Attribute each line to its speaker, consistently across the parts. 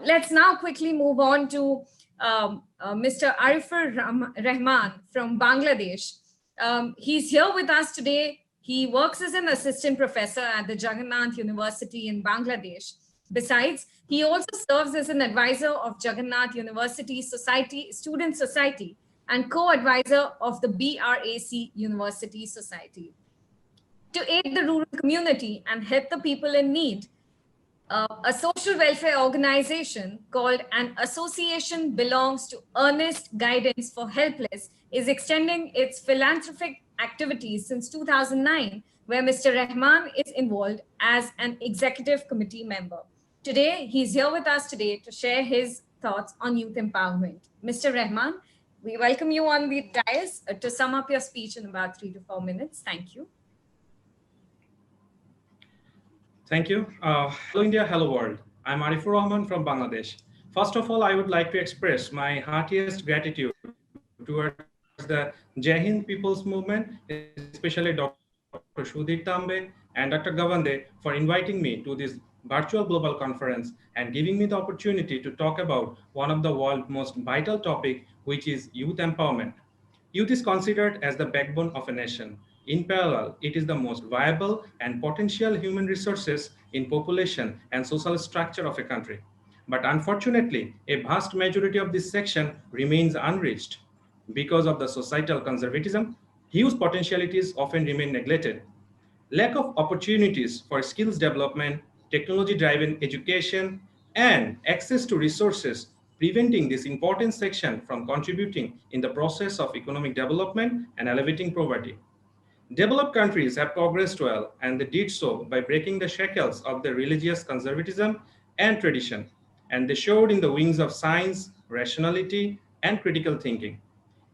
Speaker 1: Let's now quickly move on to Mr. Arifur Rahman from Bangladesh. He's here with us today. He works as an assistant professor at the Jagannath University in Bangladesh. Besides, he also serves as an advisor of Jagannath University Student Society and co-advisor of the BRAC University Society. To aid the rural community and help the people in need, a social welfare organization called An Association Belongs to Earnest Guidance for Helpless is extending its philanthropic activities since 2009, where Mr. Rahman is involved as an executive committee member. Today, he's here with us today to share his thoughts on youth empowerment. Mr. Rahman, we welcome you on the dais to sum up your speech in about 3 to 4 minutes. Thank you.
Speaker 2: Thank you. Hello India, hello world. I'm Arifur Rahman from Bangladesh. First of all, I would like to express my heartiest gratitude towards the Jai Hind People's Movement, especially Dr. Sudhir Tambe and Dr. Gavande for inviting me to this virtual global conference and giving me the opportunity to talk about one of the world's most vital topic, which is youth empowerment. Youth is considered as the backbone of a nation. In parallel, it is the most viable and potential human resources in population and social structure of a country. But unfortunately, a vast majority of this section remains unreached. Because of the societal conservatism, huge potentialities often remain neglected. Lack of opportunities for skills development, technology-driven education, and access to resources preventing this important section from contributing in the process of economic development and elevating poverty. Developed countries have progressed well, and they did so by breaking the shackles of their religious conservatism and tradition, and they showed in the wings of science, rationality, and critical thinking.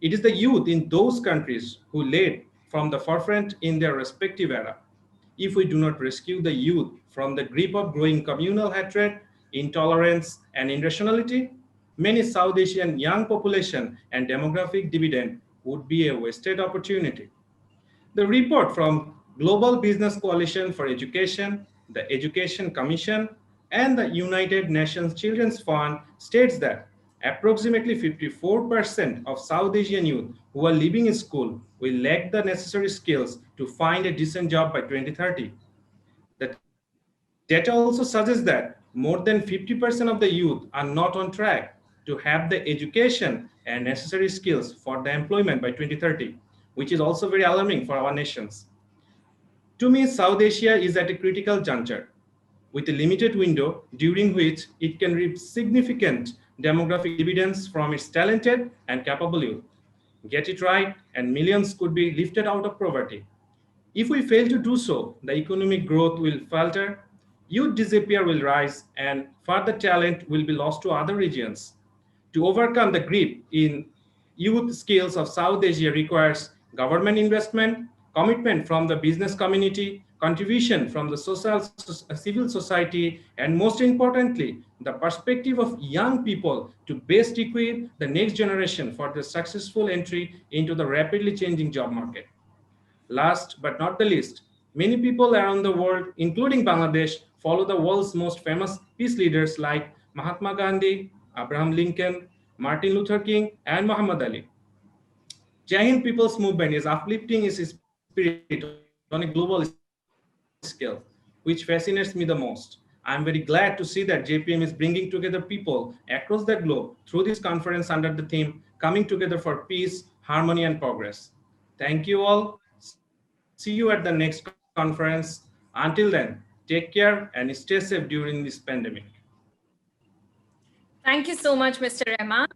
Speaker 2: It is the youth in those countries who led from the forefront in their respective era. If we do not rescue the youth from the grip of growing communal hatred, intolerance, and irrationality, many South Asian young population and demographic dividend would be a wasted opportunity. The report from Global Business Coalition for Education, the Education Commission, and the United Nations Children's Fund states that approximately 54% of South Asian youth who are living in school will lack the necessary skills to find a decent job by 2030. The data also suggests that more than 50% of the youth are not on track to have the education and necessary skills for the employment by 2030, which is also very alarming for our nations. To me, South Asia is at a critical juncture with a limited window during which it can reap significant demographic dividends from its talented and capable youth. Get it right, and millions could be lifted out of poverty. If we fail to do so, the economic growth will falter, youth disappear will rise, and further talent will be lost to other regions. To overcome the grip in youth skills of South Asia requires government investment, commitment from the business community, contribution from the civil society, and most importantly, the perspective of young people to best equip the next generation for the successful entry into the rapidly changing job market. Last but not the least, many people around the world, including Bangladesh, follow the world's most famous peace leaders like Mahatma Gandhi, Abraham Lincoln, Martin Luther King, and Muhammad Ali. Jai Hind People's Movement is uplifting its spirit on a global scale, which fascinates me the most. I'm very glad to see that JPM is bringing together people across the globe through this conference under the theme Coming Together for Peace, Harmony, and Progress. Thank you all. See you at the next conference. Until then, take care and stay safe during this pandemic.
Speaker 1: Thank you so much, Mr. Rahman.